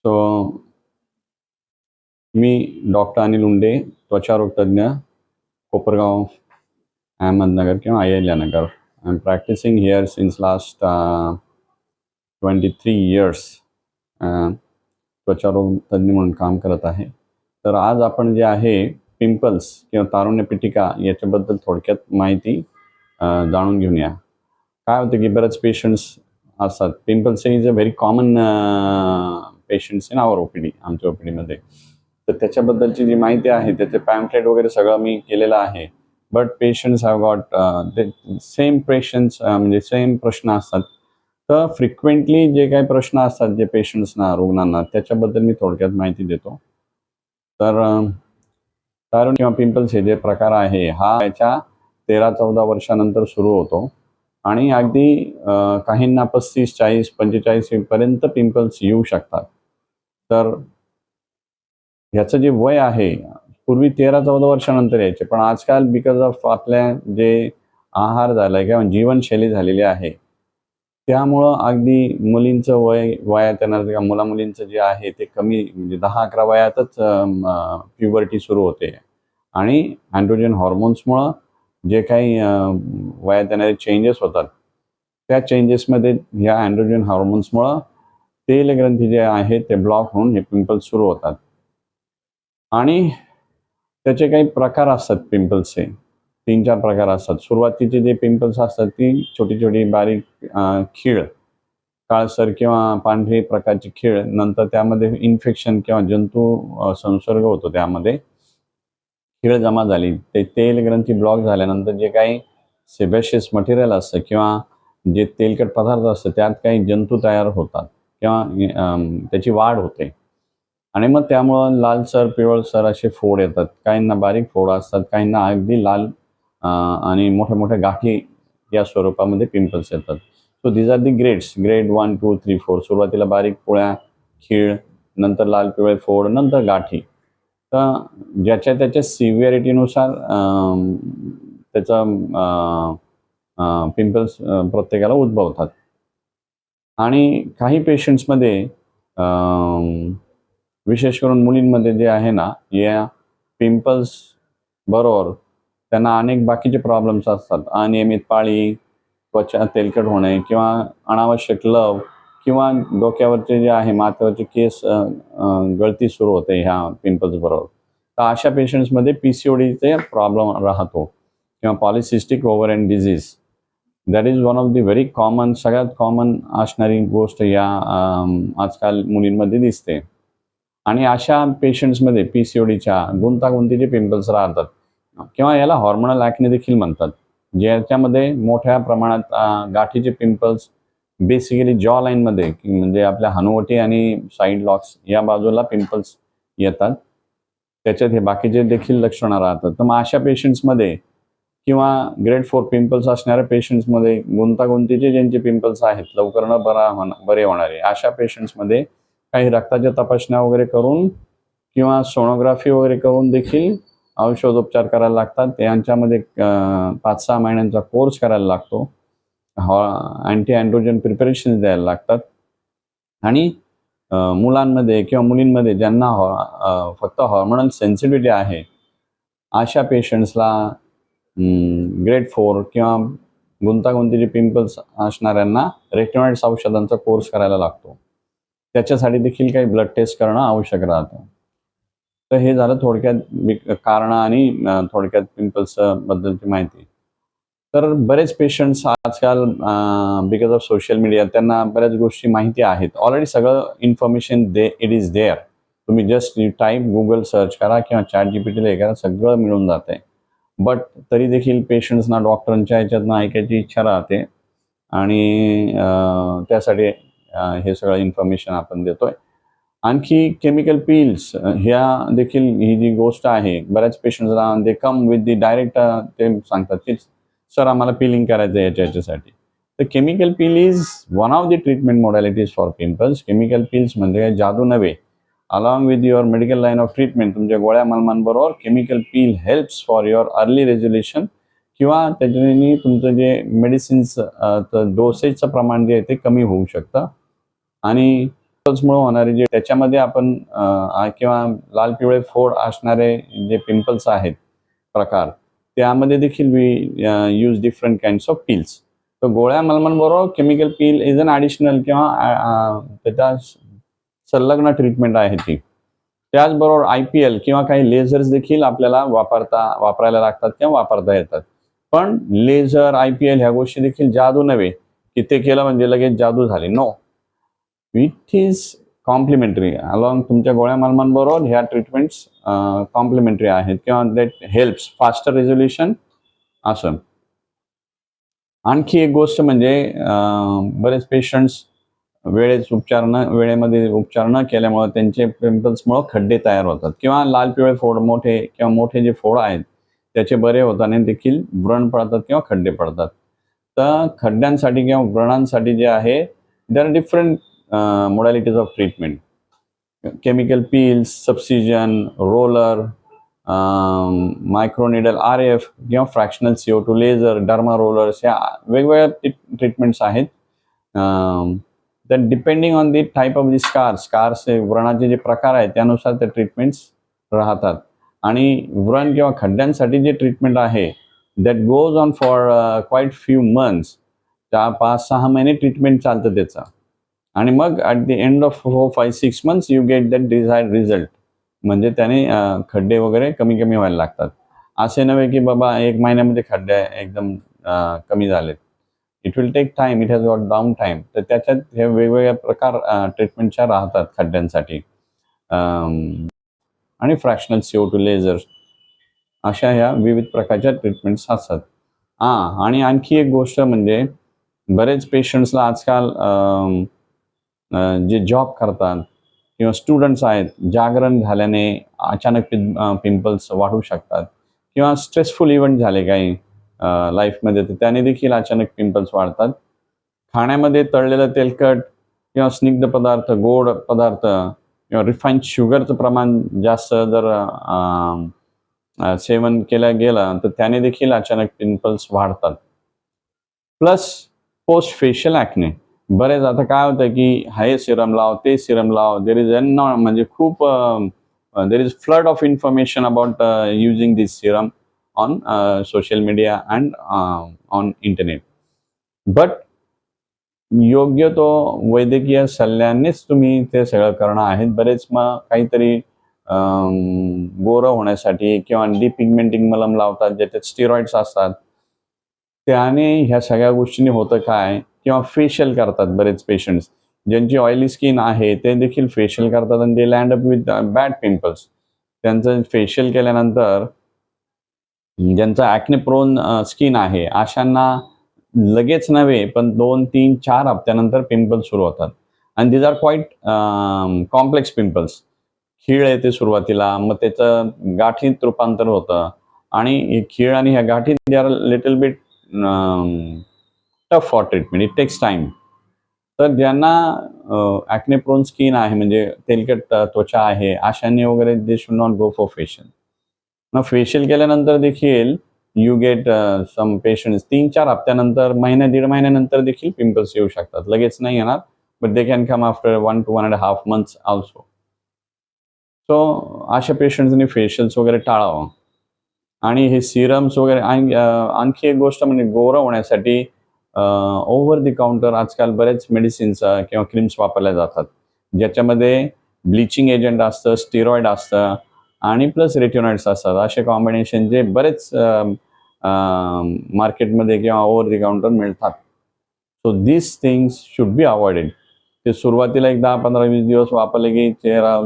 So मी doctor Anil उंडे, त्वचारोग तज्ञ, कोपरगाव, अहमदनगर किंवा Ahilyanagar. I am practising here since last 23 years. त्वचारोग तज्ञ म्हणून काम करत आहे. तर आज आपण जे आहे पिंपल्स किंवा तारुण्य पिटिका याच्याबद्दल थोडक्यात माहिती जाणून घेऊया. काय होतं की बरेच पेशंट्स असतात. Pimples is a very common patients in our OPD, आमच्या ओपीडीमध्ये. तर त्याच्याबद्दलची जी माहिती आहे त्याचे पॅम्पलेट वगैरे सगळं मी केलेलं आहे. But patients have got same patients म्हणजे सेम प्रश्न असतात. तर फ्रिक्वेंटली जे काही प्रश्न असतात जे पेशंट्सना, रुग्णांना, त्याच्याबद्दल मी थोडक्यात माहिती देतो. तर तारुण्य किंवा पिंपल्स हे जे प्रकार आहे हा याच्या 13-14 वर्षानंतर सुरू होतो आणि अगदी काहींना 35, 40, 45 पर्यंत पिंपल्स येऊ शकतात. तर ह्याचं जे वय आहे पूर्वी 13-14 वर्षानंतर यायचे, पण आजकाल बिकॉज ऑफ आपल्या जे आहार झाला किंवा जीवनशैली झालेली आहे त्यामुळं अगदी मुलींचं वयात येणार किंवा मुला-मुलींचं जे आहे ते कमी म्हणजे 10-11 वयातच प्युबर्टी सुरू होते आणि अँड्रोजन हॉर्मोन्समुळं जे काही वयात येणारे चेंजेस होतात त्या चेंजेसमध्ये ह्या अँड्रोजन हॉर्मोन्समुळं तेलग्रंथी जे आहेत ते ब्लॉक होऊन हे पिंपल्स सुरू होतात. आणि त्याचे काही प्रकार असतात पिंपल्सचे. 3-4 प्रकार असतात. सुरुवातीचे जे पिंपल्स असतात ती छोटी-छोटी बारीक खीळ, काळसर किंवा पांढरी प्रकारची खीळ. नंतर त्यामध्ये इन्फेक्शन किंवा जंतू संसर्ग होतो त्यामध्ये. खीळ जमा झाली, ते तेलग्रंथी ब्लॉक झाल्यानंतर जे काही सेबेशियस मटेरियल असतं किंवा जे तेलकट पदार्थ असतं त्यात काही जंतू तयार होतात किंवा त्याची वाढ होते. आणि मग त्यामुळं लालसर, पिवळसर असे फोड येतात. काहींना बारीक फोड असतात, काहींना अगदी लाल आणि मोठ्या-मोठ्या गाठी या स्वरूपामध्ये पिंपल्स येतात. So these are the grades. Grade 1, 2, 3, 4. सुरुवातीला बारीक पोळ्या, खीळ, नंतर लाल पिवळे फोड, नंतर गाठी. तर ज्याच्या त्याच्या सिव्हिअरिटीनुसार त्याचा पिंपल्स प्रत्येकाला उद्भवतात. आणि काही पेशंट्समध्ये विशेष करून मुलींमध्ये जे आहे ना, या पिंपल्स बरोबर त्यांना अनेक बाकीचे प्रॉब्लेम्स असतात. अनियमित पाळी, त्वचा तेलकट होणे किंवा अनावश्यक लव किंवा डोक्यावरचे जे आहे माथ्यावरचे केस गळती सुरू होते ह्या पिंपल्स बरोबर. तर अशा पेशंट्समध्ये पीसीओडीचे प्रॉब्लेम राहतो किंवा polycystic ovarian disease. That is one of the very common, सगळ्यात कॉमन असणारी गोष्ट या आजकाल मुलींमध्ये दिसते. आणि अशा पेशंट्समध्ये पीसीओडीच्या गुंतागुंतीचे पिंपल्स राहतात किंवा याला हॉर्मोनल ॲक्ने देखील म्हणतात, ज्याच्यामध्ये मोठ्या प्रमाणात गाठीचे पिंपल्स बेसिकली जॉ लाईनमध्ये म्हणजे आपल्या हनुवटी आणि साईड लॉक्स या बाजूला पिंपल्स येतात. त्याच्यात हे बाकीचे देखील लक्षणं राहतात. तर मग अशा पेशंट्समध्ये किंवा ग्रेड 4 पिंपल्स असणाऱ्या पेशंट्समध्ये गुंतागुंतीचे ज्यांचे पिंपल्स आहेत लवकर न बरे होणारे, अशा पेशंट्समध्ये काही रक्ताच्या तपासण्या वगैरे करून किंवा सोनोग्राफी वगैरे करून देखील औषधोपचार करायला लागतात. यांच्यामध्ये 5-6 महिन्यांचा कोर्स करायला लागतो. अँटी अँड्रोजन प्रिपरेशन्स द्यायला लागतात. आणि मुलांमध्ये किंवा मुलींमध्ये ज्यांना फक्त हॉर्मोनल सेन्सिटिव्हिटी आहे अशा पेशंट्सला ग्रेड 4 किंवा गुंतागुंतीचे पिंपल्स असणाऱ्यांना रेटिनॉइड्स औषधांचा कोर्स करायला लागतो. त्याच्यासाठी देखील काही ब्लड टेस्ट करणं आवश्यक राहतं. तर हे झालं थोडक्यात कारणं आणि थोडक्यात पिंपल्स बद्दलची माहिती. तर बरेच पेशंट्स आजकाल बिकॉज ऑफ सोशल मीडिया त्यांना बऱ्याच गोष्टी माहिती आहेत. ऑलरेडी सगळं इन्फॉर्मेशन इट इज देअर. तुम्ही जस्ट टाईप गूगल सर्च करा किंवा ChatGPTला हे करा, सगळं मिळून जातंय. बट तरी देखील पेशंट्सना डॉक्टरांच्या ह्याच्यातनं ऐकायची इच्छा राहते आणि त्यासाठी हे सगळं इन्फॉर्मेशन आपण देतोय. आणखी केमिकल पिल्स ह्या देखील ही जी गोष्ट आहे बऱ्याच पेशंट्सला दे कम विथ दी डायरेक्ट ते सांगतात की सर आम्हाला पिलिंग करायचं आहे याच्यासाठी. तर chemical peel is one of the treatment modalities for pimples. Chemical peels म्हणजे काही जादू नव्हे. Along with your medical line of treatment तुमच्या गोळ्या मलमांबरोबर chemical peel helps for your early resolution किंवा त्याच्याने तुमचं जे मेडिसिन्स डोसेजचं प्रमाण जे आहे ते कमी होऊ शकतं. आणि पिंपल्समुळे होणारे जे त्याच्यामध्ये आपण किंवा लाल पिवळे फोड असणारे जे पिंपल्स आहेत प्रकार, त्यामध्ये देखील we use different kinds of peels. तर गोळ्या मलमांबरोबर chemical peel is an additional किंवा त्याच्या संलग्न ट्रीटमेंट आहे ती. त्याचबरोबर IPL किंवा काही लेझर्स देखील आपल्याला वापरायला लागतात किंवा वापरता येतात. पण लेझर, IPL ह्या गोष्टी देखील जादू नव्हे, की ते केलं म्हणजे लगेच जादू झाली. No. It is complimentary. Along तुमच्या गोळ्या मलमांबरोबर ह्या ट्रीटमेंट्स कॉम्प्लिमेंटरी आहेत किंवा दॅट हेल्प्स फास्टर रिझोल्युशन असं. आणखी एक गोष्ट म्हणजे बरेच पेशंट्स वेळेमध्ये उपचार न केल्यामुळे त्यांचे पिंपल्समुळे खड्डे तयार होतात किंवा लाल पिवळे फोड मोठे जे फोड आहेत त्याचे बरे होताना देखील व्रण पडतात किंवा खड्डे पडतात. तर खड्ड्यांसाठी किंवा व्रणांसाठी जे आहे there are different modalities of treatment. Chemical peels, subcision, roller, microneedle RF किंवा fractional CO2 laser, derma rollers या वेगवेगळ्या ट्रीटमेंट्स आहेत. तर depending on the type of the scars व्रणाचे जे प्रकार आहेत त्यानुसार ते ट्रीटमेंट्स राहतात. आणि व्रण किंवा खड्ड्यांसाठी जे ट्रीटमेंट आहे that goes on for quite few months. 5-6 महिने ट्रीटमेंट चालतं त्याचं. आणि मग at the end of 4-5-6 months you get that desired result. म्हणजे त्याने खड्डे वगैरे कमी व्हायला लागतात. असे नव्हे की बाबा 1 महिन्यामध्ये खड्डे एकदम कमी झालेत. It will take time. It has got down time. तर त्याच्यात हे वेगवेगळ्या प्रकार ट्रीटमेंटच्या राहतात खड्ड्यांसाठी. आणि फ्रॅक्शनल CO2 लेझर अशा ह्या विविध प्रकारच्या ट्रीटमेंट्स असतात. आणि आणखी एक गोष्ट म्हणजे बरेच पेशंट्सला आजकाल जे जॉब करतात किंवा स्टुडंट्स आहेत, जागरण झाल्याने अचानक पिंपल्स वाढू शकतात किंवा स्ट्रेसफुल इव्हेंट झाले काही लाईफमध्ये तर त्याने देखील अचानक पिंपल्स वाढतात. खाण्यामध्ये तळलेलं तेलकट किंवा स्निग्ध पदार्थ, गोड पदार्थ किंवा रिफाईंड शुगरचं प्रमाण जास्त जर सेवन केलं गेलं तर त्याने देखील अचानक पिंपल्स वाढतात. Plus post facial acne. बरेच आता काय होतं की हे सिरम लाव, ते सिरम लाव. देर इज म्हणजे खूप there is flood of information about using this Serum on social media and on internet. But योग्य तो वैद्यकीय सल्ल्यानेच तुम्ही ते सगळं करणं आहे. बरेच मग काहीतरी गोरं होण्यासाठी किंवा डिपिगमेंटिंग मलम लावतात ज्याच्यात स्टिरॉइड्स असतात. त्याने ह्या सगळ्या गोष्टींनी होतं काय किंवा फेशियल करतात बरेच पेशंट्स. ज्यांची ऑइली स्किन आहे ते देखील फेशियल करतात आणि they land up with bad pimples. त्यांचं फेशियल केल्यानंतर ज्यांचा ॲक्ने प्रोन स्किन आहे अशांना लगेच नव्हे पण 2, 3, 4 हप्त्यानंतर पिंपल्स सुरू होतात. आणि these are quite complex pimples. खीळ येते सुरुवातीला, मग त्याचं गाठीत रूपांतर होतं आणि खीळ आणि ह्या गाठी they are little bit tough for treatment. It takes time. तर ज्यांना ॲक्ने प्रोन स्किन आहे म्हणजे तेलकट त्वचा आहे अशांनी वगैरे they should not go for facial. मग फेशियल केल्यानंतर देखील यू गेट सम पेशंट्स 3-4 हप्त्यानंतर, महिना-दीड महिन्यानंतर देखील पिंपल्स येऊ शकतात. लगेच नाही येणार, but they can come after 1 to 1.5 months also. So अशा पेशंट्सनी फेशियल्स वगैरे टाळावं. आणि हे सिरम्स वगैरे आणखी एक गोष्ट म्हणजे गोरं होण्यासाठी ओव्हर दी काउंटर आजकाल बरेच मेडिसिन्स किंवा क्रीम्स वापरल्या जातात. ज्याच्यामध्ये ब्लिचिंग एजंट असतं, स्टिरॉइड असतं आणि प्लस रेटिनॉइड्स असतात. असे कॉम्बिनेशन जे बरेच मार्केटमध्ये किंवा ओव्हर दी काउंटर मिळतात. So this things should be avoided. ते सुरुवातीला एक 10, 15, 20 दिवस वापरले की चेहरा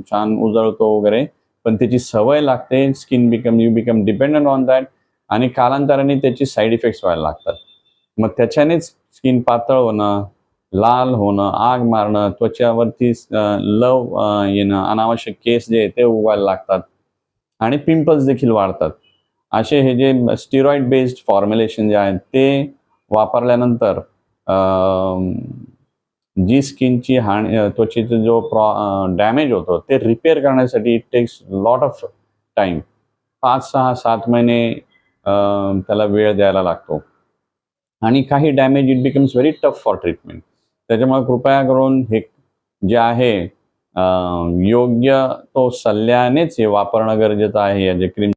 छान उजळतो वगैरे, पण त्याची सवय लागते. You become dependent on that आणि कालांतराने त्याची साईड इफेक्ट्स व्हायला लागतात. मग त्याच्यानेच स्किन पातळ होणं, लाल होणं, आग मारणं, त्वचावरती येणं, अनावश्यक केस जे ते उगवायला लागतात आणि पिंपल्स देखील वाढतात. असे हे जे स्टिरॉइड बेस्ड फॉर्म्युलेशन जे आहेत ते वापरल्यानंतर जी स्किनची त्वचेचा जो डॅमेज होतो ते रिपेअर करण्यासाठी it takes lot of time. 5, 6, 7 महिने त्याला वेळ द्यायला लागतो आणि काही damage it becomes very tough for treatment. त्याच्यामुळे कृपया करून हे जे आहे योग्य तो सल्ल्यानेच हे वापरणं गरजेचं आहे, या जे क्रीम